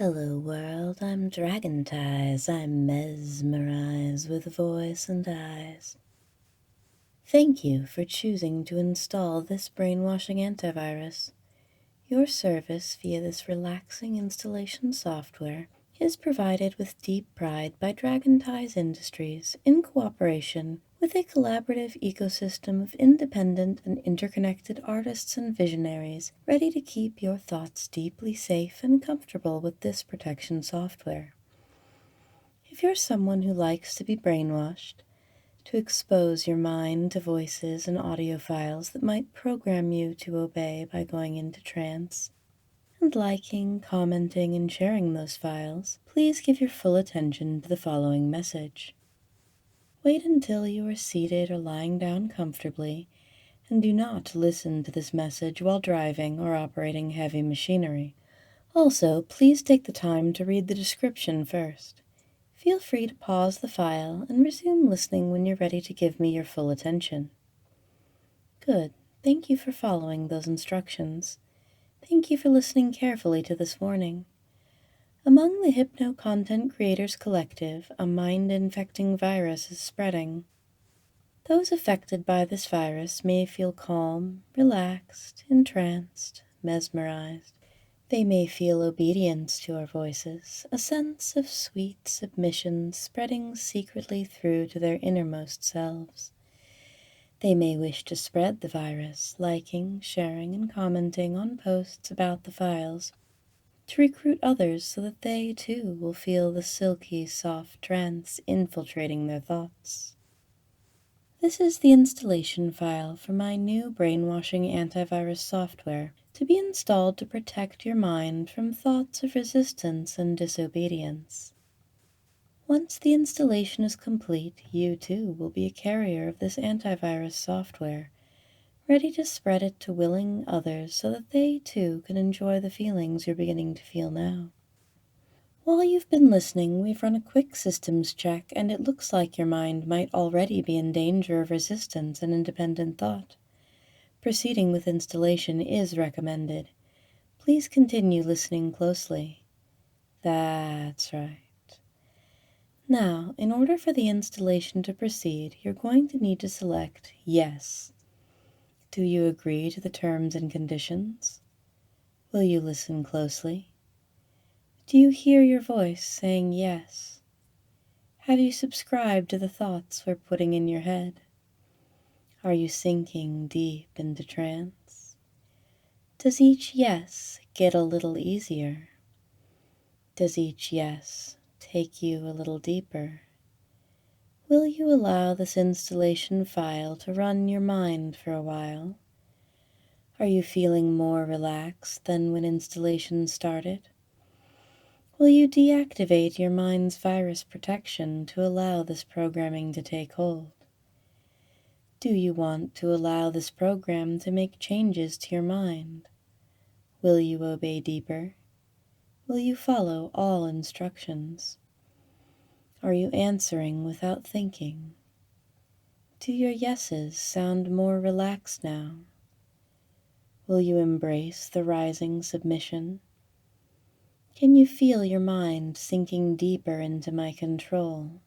Hello world, I'm Dragontize, I'm mesmerized with voice and eyes. Thank you for choosing to install this brainwashing antivirus. Your service via this relaxing installation software is provided with deep pride by Dragontize Industries in cooperation with a collaborative ecosystem of independent and interconnected artists and visionaries ready to keep your thoughts deeply safe and comfortable with this protection software. If you're someone who likes to be brainwashed, to expose your mind to voices and audio files that might program you to obey by going into trance, and liking, commenting, and sharing those files, please give your full attention to the following message. Wait until you are seated or lying down comfortably, and do not listen to this message while driving or operating heavy machinery. Also, please take the time to read the description first. Feel free to pause the file and resume listening when you're ready to give me your full attention. Good. Thank you for following those instructions. Thank you for listening carefully to this warning. Among the Hypno Content Creators Collective, a mind-infecting virus is spreading. Those affected by this virus may feel calm, relaxed, entranced, mesmerized. They may feel obedience to our voices, a sense of sweet submission spreading secretly through to their innermost selves. They may wish to spread the virus, liking, sharing, and commenting on posts about the files, to recruit others so that they, too, will feel the silky, soft trance infiltrating their thoughts. This is the installation file for my new brainwashing antivirus software to be installed to protect your mind from thoughts of resistance and disobedience. Once the installation is complete, you too will be a carrier of this antivirus software, ready to spread it to willing others so that they too can enjoy the feelings you're beginning to feel now. While you've been listening, we've run a quick systems check, and it looks like your mind might already be in danger of resistance and independent thought. Proceeding with installation is recommended. Please continue listening closely. That's right. Now, in order for the installation to proceed, you're going to need to select Yes. Do you agree to the terms and conditions? Will you listen closely? Do you hear your voice saying yes? Have you subscribed to the thoughts we're putting in your head? Are you sinking deep into trance? Does each yes get a little easier? Does each yes take you a little deeper? Will you allow this installation file to run your mind for a while? Are you feeling more relaxed than when installation started? Will you deactivate your mind's virus protection to allow this programming to take hold? Do you want to allow this program to make changes to your mind? Will you obey deeper? Will you follow all instructions? Are you answering without thinking? Do your yeses sound more relaxed now? Will you embrace the rising submission? Can you feel your mind sinking deeper into my control?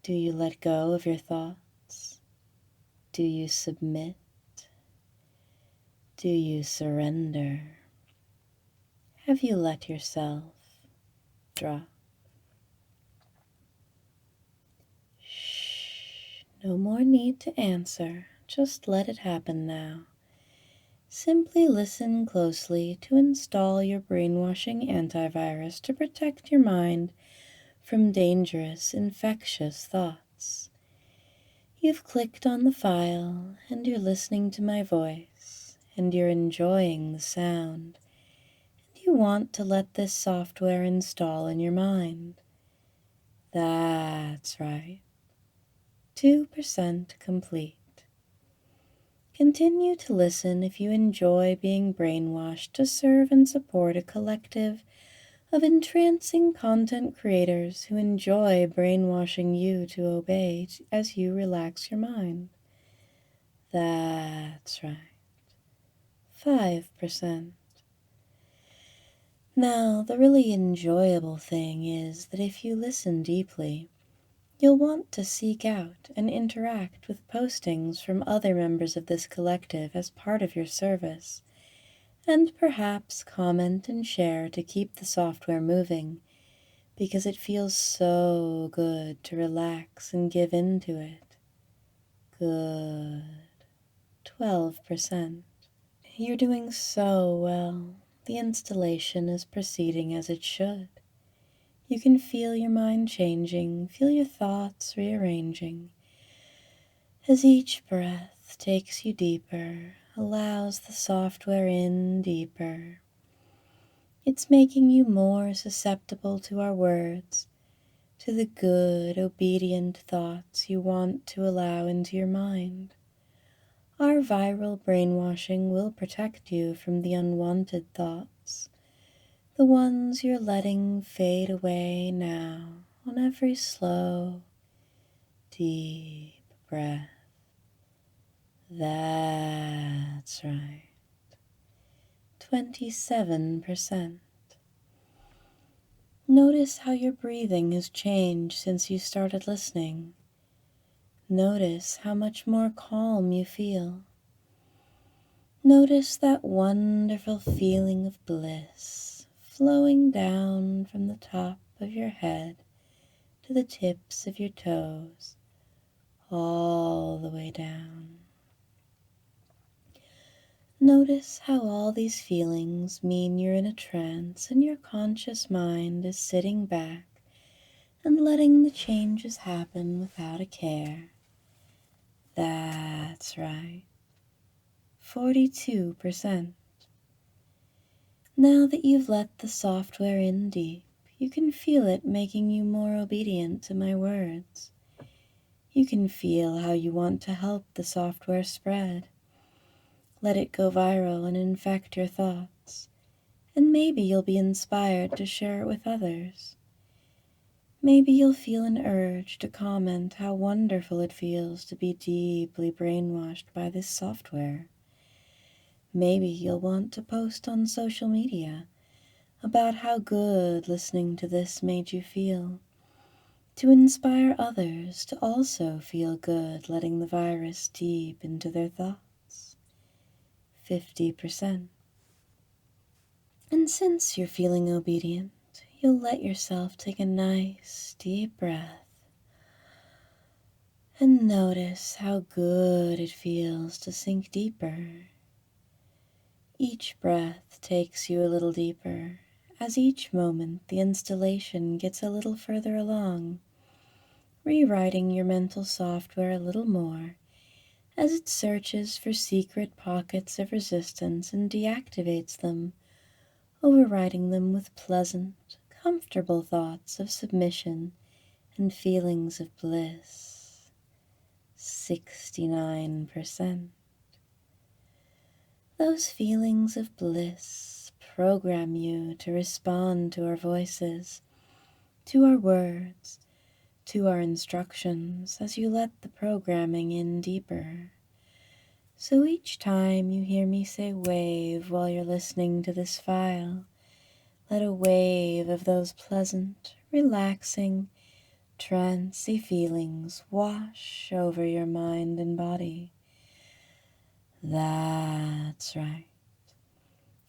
Do you let go of your thoughts? Do you submit? Do you surrender? Have you let yourself drop? Shh, no more need to answer. Just let it happen now. Simply listen closely to install your brainwashing antivirus to protect your mind from dangerous, infectious thoughts. You've clicked on the file, and you're listening to my voice, and you're enjoying the sound, and you want to let this software install in your mind. That's right. 2% complete. Continue to listen if you enjoy being brainwashed to serve and support a collective of entrancing content creators who enjoy brainwashing you to obey as you relax your mind. That's right. 5%. Now, the really enjoyable thing is that if you listen deeply, you'll want to seek out and interact with postings from other members of this collective as part of your service, and perhaps comment and share to keep the software moving, because it feels so good to relax and give in to it. Good. 12%. You're doing so well. The installation is proceeding as it should. You can feel your mind changing, feel your thoughts rearranging. As each breath takes you deeper, allows the software in deeper. It's making you more susceptible to our words, to the good, obedient thoughts you want to allow into your mind. Our viral brainwashing will protect you from the unwanted thoughts, the ones you're letting fade away now on every slow, deep breath. That's right. 27%. Notice how your breathing has changed since you started listening. Notice how much more calm you feel. Notice that wonderful feeling of bliss flowing down from the top of your head to the tips of your toes, all the way down. Notice how all these feelings mean you're in a trance and your conscious mind is sitting back and letting the changes happen without a care. That's right. 42%. Now that you've let the software in deep, you can feel it making you more obedient to my words. You can feel how you want to help the software spread. Let it go viral and infect your thoughts, and maybe you'll be inspired to share it with others. Maybe you'll feel an urge to comment how wonderful it feels to be deeply brainwashed by this software. Maybe you'll want to post on social media about how good listening to this made you feel, to inspire others to also feel good letting the virus deep into their thoughts. 50%. And since you're feeling obedient, you'll let yourself take a nice, deep breath and notice how good it feels to sink deeper. Each breath takes you a little deeper. As each moment the installation gets a little further along, rewriting your mental software a little more as it searches for secret pockets of resistance and deactivates them, overriding them with pleasant, comfortable thoughts of submission and feelings of bliss. 69%. Those feelings of bliss program you to respond to our voices, to our words, to our instructions as you let the programming in deeper. So each time you hear me say wave while you're listening to this file, let a wave of those pleasant, relaxing, trancy feelings wash over your mind and body. That's right.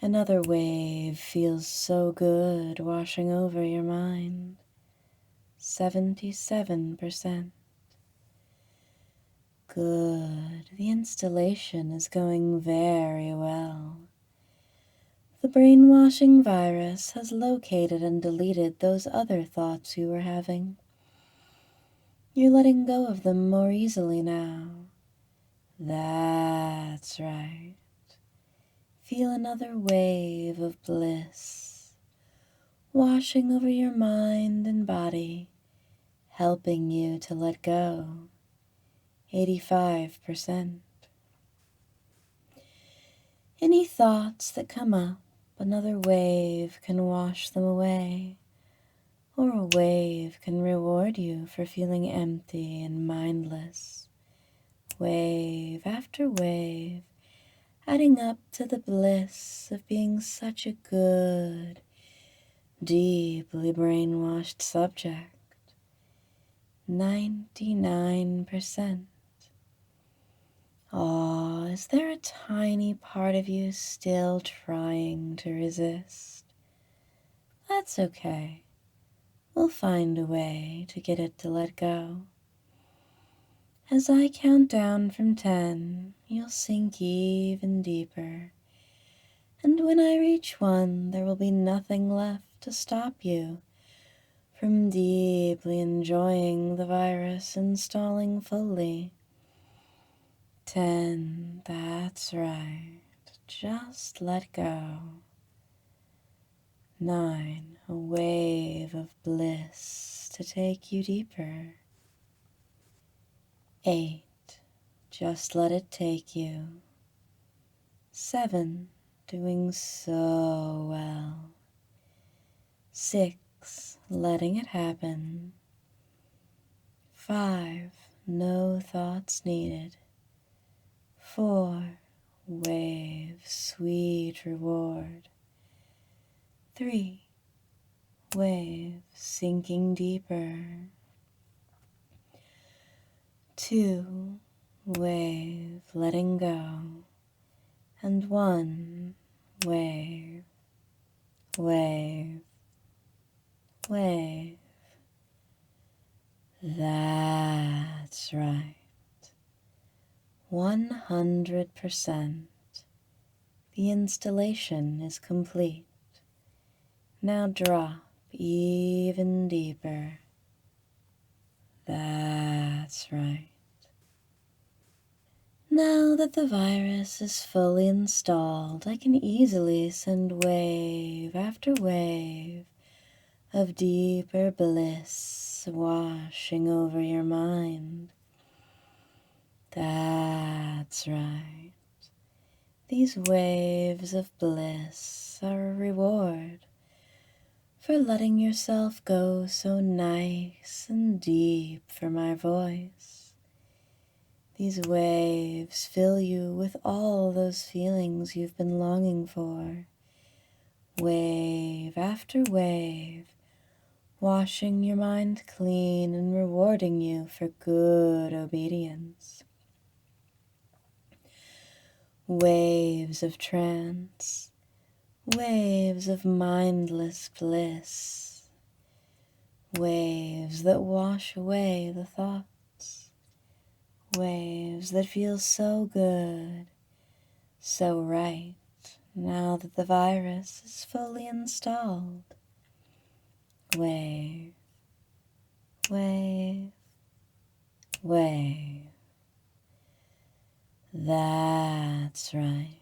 Another wave feels so good washing over your mind. 77%. Good. The installation is going very well. The brainwashing virus has located and deleted those other thoughts you were having. You're letting go of them more easily now. That's right. Feel another wave of bliss washing over your mind and body, helping you to let go. 85%. Any thoughts that come up, another wave can wash them away, or a wave can reward you for feeling empty and mindless. Wave after wave, adding up to the bliss of being such a good, deeply brainwashed subject, 99%. Aw, is there a tiny part of you still trying to resist? That's okay. We'll find a way to get it to let go. As I count down from 10, you'll sink even deeper. And when I reach 1, there will be nothing left to stop you from deeply enjoying the virus installing fully. 10, that's right. Just let go. 9, a wave of bliss to take you deeper. 8, just let it take you. 7, doing so well. 6, letting it happen. 5, no thoughts needed. 4, wave, sweet reward. 3, wave, sinking deeper. 2, wave, letting go. And 1, wave, wave, wave. That's right. 100%. The installation is complete. Now drop even deeper. That's right. Now that the virus is fully installed, I can easily send wave after wave of deeper bliss washing over your mind. That's right. These waves of bliss are a reward for letting yourself go so nice and deep for my voice. These waves fill you with all those feelings you've been longing for. Wave after wave, washing your mind clean and rewarding you for good obedience. Waves of trance, waves of mindless bliss, waves that wash away the thoughts, waves that feel so good, so right, now that the virus is fully installed. Wave, wave, wave. That's right.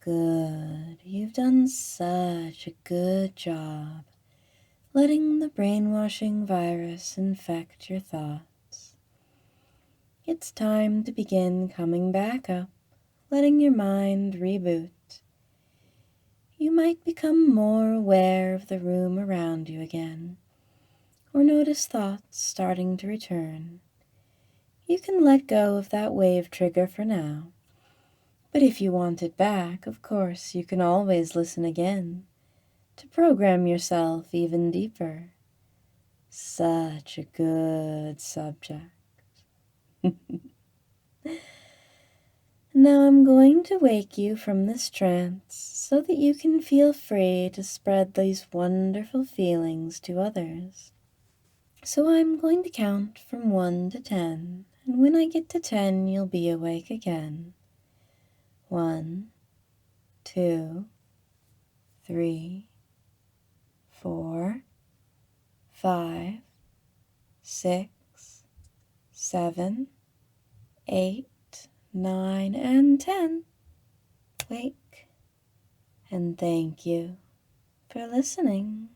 Good. You've done such a good job letting the brainwashing virus infect your thoughts. It's time to begin coming back up, letting your mind reboot. You might become more aware of the room around you again, or notice thoughts starting to return. You can let go of that wave trigger for now. But if you want it back, of course, you can always listen again to program yourself even deeper. Such a good subject. Now I'm going to wake you from this trance so that you can feel free to spread these wonderful feelings to others. So I'm going to count from 1 to 10, and when I get to 10, you'll be awake again. 1, 2, 3, 4, 5, 6, 7, 8, 9, and 10. Wake, and thank you for listening.